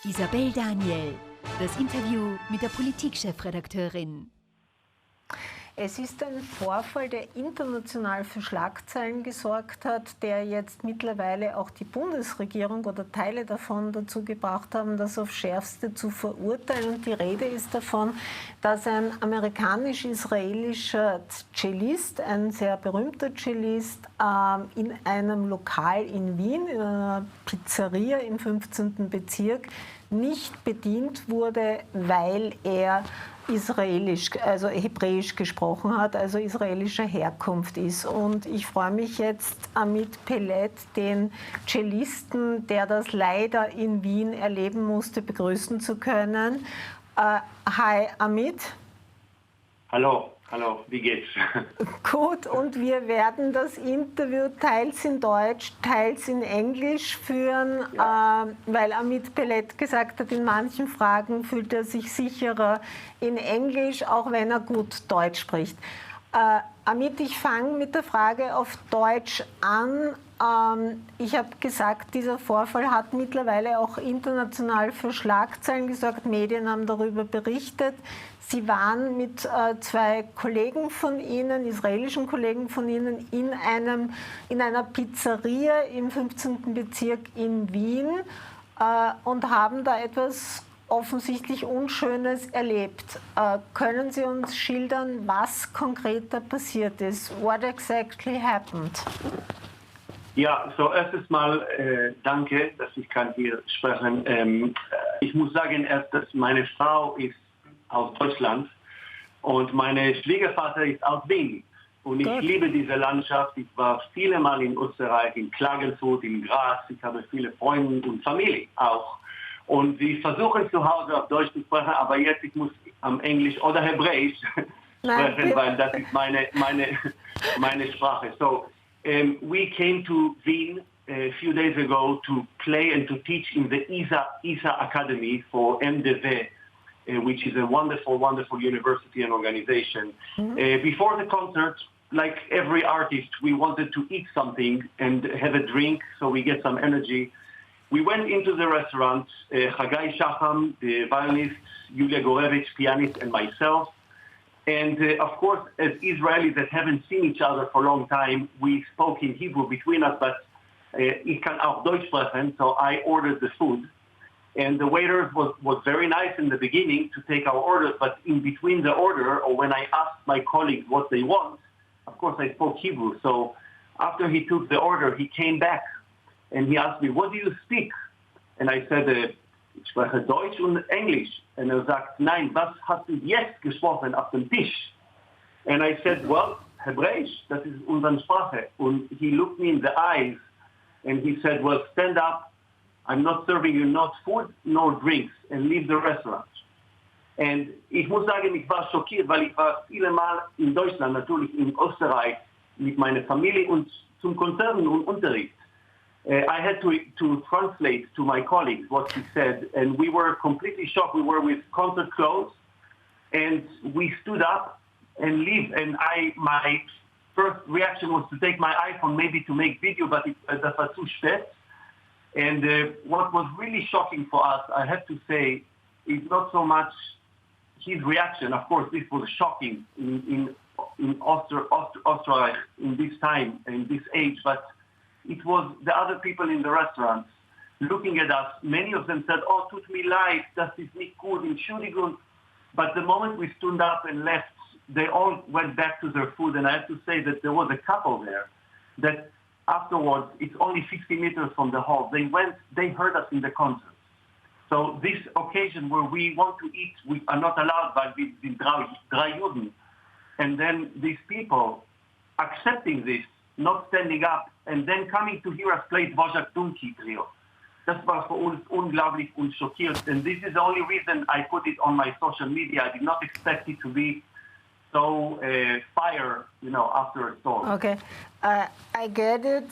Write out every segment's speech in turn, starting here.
Isabel Daniel, das Interview mit der Politikchefredakteurin. Es ist ein Vorfall, der international für Schlagzeilen gesorgt hat, der jetzt mittlerweile auch die Bundesregierung oder Teile davon dazu gebracht haben, das aufs Schärfste zu verurteilen. Und die Rede ist davon, dass ein amerikanisch-israelischer Cellist, ein sehr berühmter Cellist, in einem Lokal in Wien, in einer Pizzeria im 15. Bezirk, nicht bedient wurde, weil er israelisch, also hebräisch gesprochen hat, also israelischer Herkunft ist. Und ich freue mich jetzt, Amit Peled, den Cellisten, der das leider in Wien erleben musste, begrüßen zu können. Hi, Amit. Hallo, wie geht's? Gut, und wir werden das Interview teils in Deutsch, teils in Englisch führen, ja. Weil Amit Peled gesagt hat, in manchen Fragen fühlt er sich sicherer in Englisch, auch wenn er gut Deutsch spricht. Amit, ich fange mit der Frage auf Deutsch an. Ich habe gesagt, dieser Vorfall hat mittlerweile auch international für Schlagzeilen gesorgt. Medien haben darüber berichtet. Sie waren mit zwei Kollegen von Ihnen, israelischen Kollegen von Ihnen, in einer Pizzeria im 15. Bezirk in Wien und haben da etwas offensichtlich Unschönes erlebt. Können Sie uns schildern, was konkret da passiert ist? What exactly happened? Ja, so erstes Mal danke, dass ich kann hier sprechen. Ich muss sagen erst, dass meine Frau ist aus Deutschland und mein Schwiegervater ist aus Wien. Und ich liebe diese Landschaft. Ich war viele Mal in Österreich, in Klagenfurt, in Graz. Ich habe viele Freunde und Familie auch. Und sie versuchen zu Hause auf Deutsch zu sprechen, aber jetzt ich muss am Englisch oder Hebräisch sprechen, weil das ist meine Sprache. So, we came to Wien a few days ago to play and to teach in the ISA Academy for MDV, which is a wonderful, wonderful university and organization. Before the concert, like every artist, we wanted to eat something and have a drink so we get some energy. We went into the restaurant, Chagai Shacham, the violinist, Yulia Gorevich, pianist, and myself. And of course, as Israelis that haven't seen each other for a long time, we spoke in Hebrew between us, but ich kann auch Deutsch sprechen, so I ordered the food. And the waiter was very nice in the beginning to take our orders, but in between the order, or when I asked my colleagues what they want, of course I spoke Hebrew. So after he took the order, he came back and he asked me, what do you speak? And I said, ich spreche Deutsch und Englisch. Und sagt, nein, was hast du jetzt gesprochen auf dem Tisch? And I said, well, Hebräisch, das ist unsere Sprache. Und he looked me in the eyes and he said, well, stand up. I'm not serving you not food nor drinks and leave the restaurant. Und ich muss sagen, ich war schockiert, weil ich war viele Mal in Deutschland, natürlich in Österreich, mit meiner Familie und zum Konzerten und Unterricht. I had to translate to my colleagues what he said, and we were completely shocked. We were with concert clothes, and we stood up and leave. And my first reaction was to take my iPhone, maybe to make video, but das war zu spät. And what was really shocking for us, I have to say, is not so much his reaction. Of course, this was shocking in Österreich in this time, in this age, but it was the other people in the restaurant looking at us. Many of them said, oh, tut mir leid, das ist nicht gut, Entschuldigung. But the moment we stood up and left, they all went back to their food. And I have to say that there was a couple there that afterwards, it's only 50 meters from the hall. They heard us in the concert. So this occasion where we want to eat, we are not allowed by the drei Juden. And then these people accepting this, not standing up, and then coming to hear us play Dvořák Dunki Trio. Das war für uns unglaublich und schockiert. And this is the only reason I put it on my social media. I did not expect it to be so fire after a storm. Okay, I get it.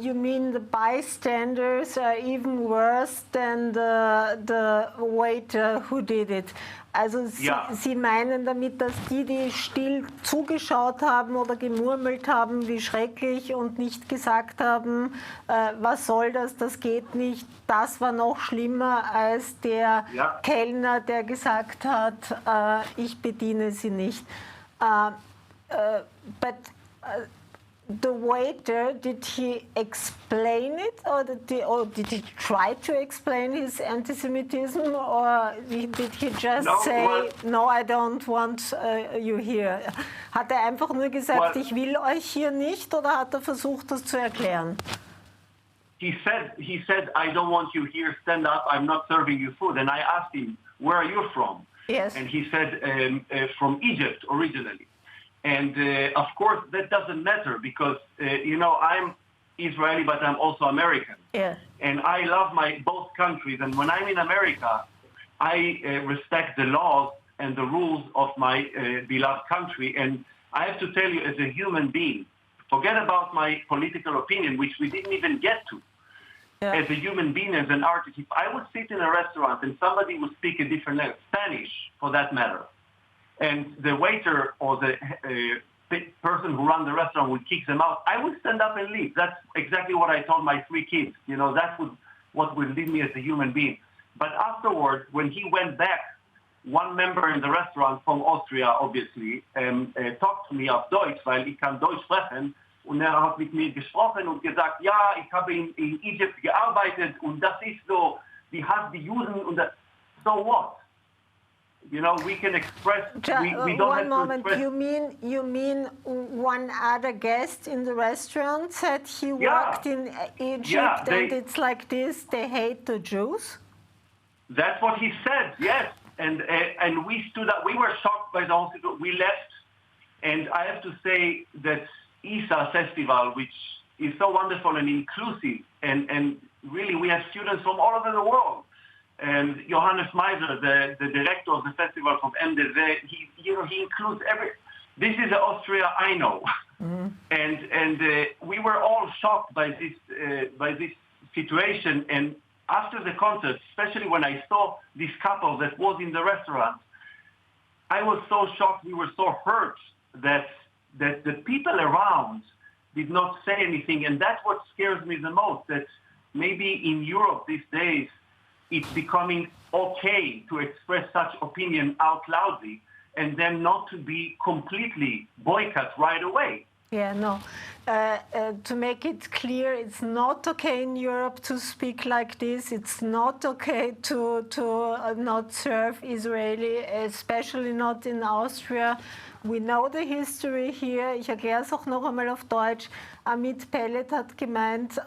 You mean the bystanders are even worse than the waiter who did it. Also Sie meinen damit, dass die still zugeschaut haben oder gemurmelt haben, wie schrecklich, und nicht gesagt haben, was soll das, das geht nicht. Das war noch schlimmer als der Kellner, der gesagt hat, ich bediene Sie nicht. But the waiter, did he explain it, or did he try to explain his anti-Semitism, or did he just say, no, I don't want you here? Hat einfach nur gesagt, ich will euch hier nicht, oder hat versucht, das zu erklären? He said, I don't want you here, stand up, I'm not serving you food. And I asked him, where are you from? Yes. And he said, from Egypt originally. And of course, that doesn't matter because, I'm Israeli, but I'm also American. Yeah. And I love both countries. And when I'm in America, I respect the laws and the rules of my beloved country. And I have to tell you, as a human being, forget about my political opinion, which we didn't even get to. Yeah. As a human being, as an artist, if I would sit in a restaurant and somebody would speak a different language, Spanish for that matter, and the waiter or the person who runs the restaurant would kick them out, I would stand up and leave. That's exactly what I told my 3 kids. That's what would lead me as a human being. But afterwards, when he went back, one member in the restaurant from Austria, obviously, talked to me auf Deutsch, weil ich kann Deutsch sprechen. Und hat mit mir gesprochen und gesagt, ja, ich habe in Egypt gearbeitet und das ist so, die hasst die Juden und das, so what? We can express. We don't one moment. Express. You mean one other guest in the restaurant said he worked in Egypt and it's like this. They hate the Jews. That's what he said. Yes, and we stood up. We were shocked by the whole situation. We left, and I have to say that ISA festival, which is so wonderful and inclusive, and really we have students from all over the world. And Johannes Meiser, the director of the festival from MDV, he includes this is the Austria I know. Mm-hmm. And we were all shocked by this situation. And after the concert, especially when I saw this couple that was in the restaurant, I was so shocked. We were so hurt that the people around did not say anything. And that's what scares me the most, that maybe in Europe these days, it's becoming okay to express such opinion out loudly and then not to be completely boycotted right away. Yeah, no. To make it clear, it's not okay in Europe to speak like this. It's not okay to not serve Israeli, especially not in Austria. We know the history here. Ich erkläre es auch noch einmal auf Deutsch. Amit Peled hat gemeint,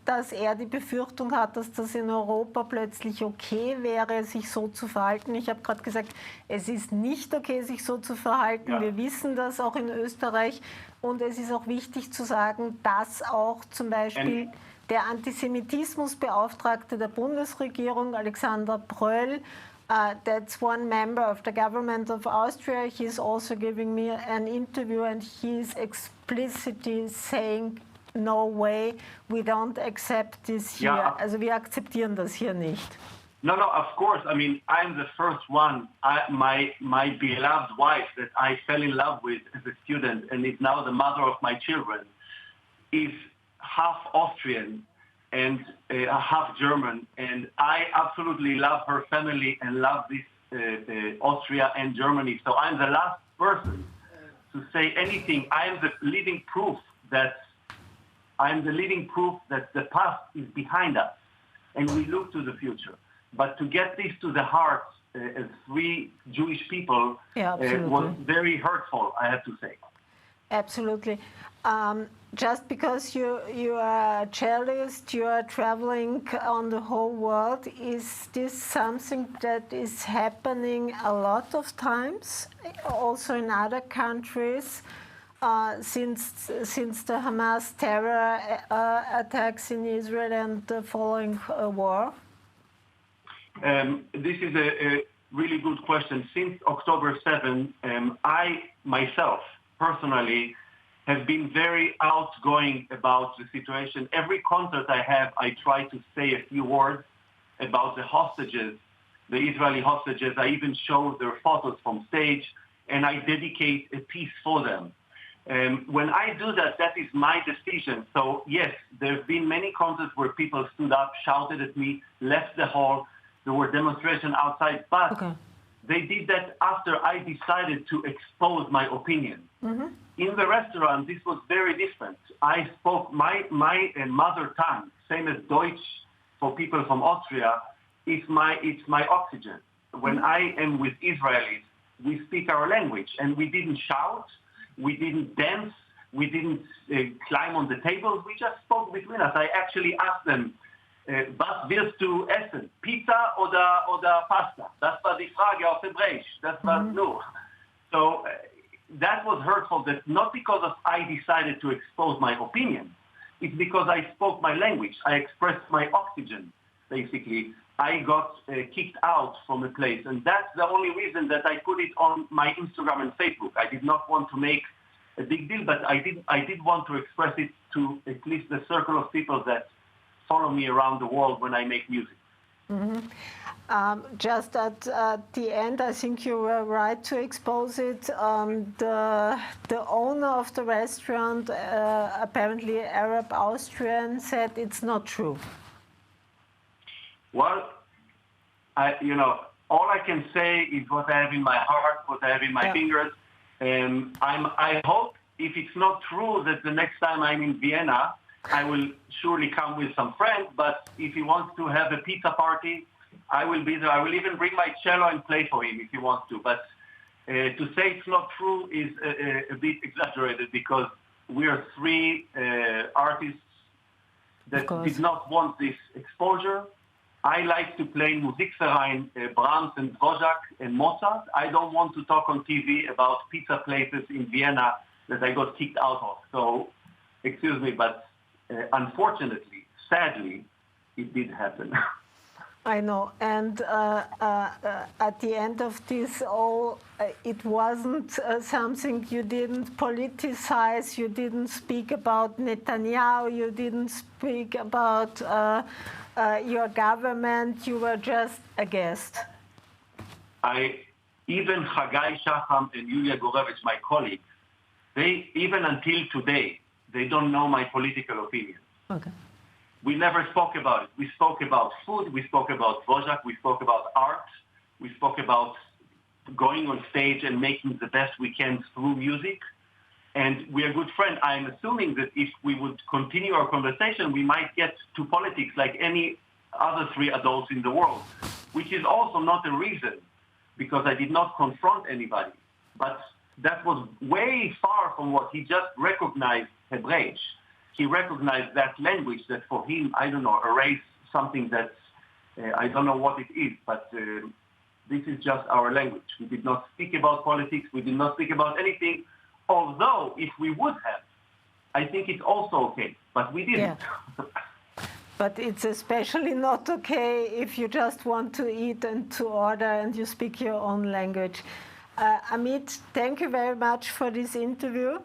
dass die Befürchtung hat, dass das in Europa plötzlich okay wäre, sich so zu verhalten. Ich habe gerade gesagt, es ist nicht okay, sich so zu verhalten. Ja. Wir wissen das auch in Österreich. Und es ist auch wichtig zu sagen, dass auch zum Beispiel der Antisemitismusbeauftragte der Bundesregierung, Alexander Pröll, that's one member of the government of Austria. He's also giving me an interview and he's explicitly saying, no way, we don't accept this here. Ja. Also wir akzeptieren das hier nicht. No, of course. I mean, I'm the first one. My beloved wife that I fell in love with as a student and is now the mother of my children is half Austrian and half German. And I absolutely love her family and love this Austria and Germany. So I'm the last person to say anything. I am the living proof that the past is behind us and we look to the future. But to get this to the heart as 3 Jewish people was very hurtful, I have to say. Absolutely. Just because you are a cellist, you are traveling on the whole world, is this something that is happening a lot of times, also in other countries, since the Hamas terror attacks in Israel and the following war? This is a really good question. Since October 7, I myself personally have been very outgoing about the situation. Every concert I have, I try to say a few words about the hostages, the Israeli hostages. I even show their photos from stage, and I dedicate a piece for them. When I do that, that is my decision. So yes, there have been many concerts where people stood up, shouted at me, left the hall. There were demonstrations outside, but they did that after I decided to expose my opinion. In the restaurant, this was very different. I spoke my mother tongue, same as Deutsch for people from Austria. It's my oxygen. When I am with Israelis, we speak our language, and we didn't shout, we didn't dance, we didn't climb on the tables. We just spoke between us. I actually asked them, was willst du essen? Pizza oder Pasta? Das war die Frage auf Hebräisch. Das war nur. So that was hurtful. That not because of I decided to expose my opinion. It's because I spoke my language. I expressed my oxygen, basically. I got kicked out from a place. And that's the only reason that I put it on my Instagram and Facebook. I did not want to make a big deal, but I did want to express it to at least the circle of people that follow me around the world when I make music. Just at the end, I think you were right to expose it. The owner of the restaurant, apparently Arab Austrian, said it's not true. Well, all I can say is what I have in my heart, what I have in my fingers. I hope, if it's not true, that the next time I'm in Vienna, I will surely come with some friends. But if he wants to have a pizza party, I will be there. I will even bring my cello and play for him if he wants to. But to say it's not true is a bit exaggerated, because we are three artists that did not want this exposure. I like to play Musikverein, Brahms and Dvorak and Mozart. I don't want to talk on TV about pizza places in Vienna that I got kicked out of. So, excuse me, but unfortunately, sadly, it did happen. I know, and at the end of this all, it wasn't something you didn't politicize, you didn't speak about Netanyahu, you didn't speak about your government, you were just a guest. Even Chagai Shacham and Yulia Gorevich, my colleagues, they, even until today, they don't know my political opinion. Okay. We never spoke about it. We spoke about food, we spoke about Dvorak, we spoke about art, we spoke about going on stage and making the best we can through music. And we are good friends. I'm assuming that if we would continue our conversation, we might get to politics like any other three adults in the world, which is also not a reason, because I did not confront anybody. But that was way far from what he just recognized Hebräisch. He recognized that language that for him, I don't know, erased something that I don't know what it is, but this is just our language. We did not speak about politics. We did not speak about anything. Although, if we would have, I think it's also okay, but we didn't. Yeah. But it's especially not okay if you just want to eat and to order and you speak your own language. Amit, thank you very much for this interview.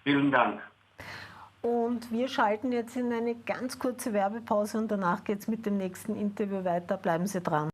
Vielen Dank. Und wir schalten jetzt in eine ganz kurze Werbepause und danach geht es mit dem nächsten Interview weiter. Bleiben Sie dran.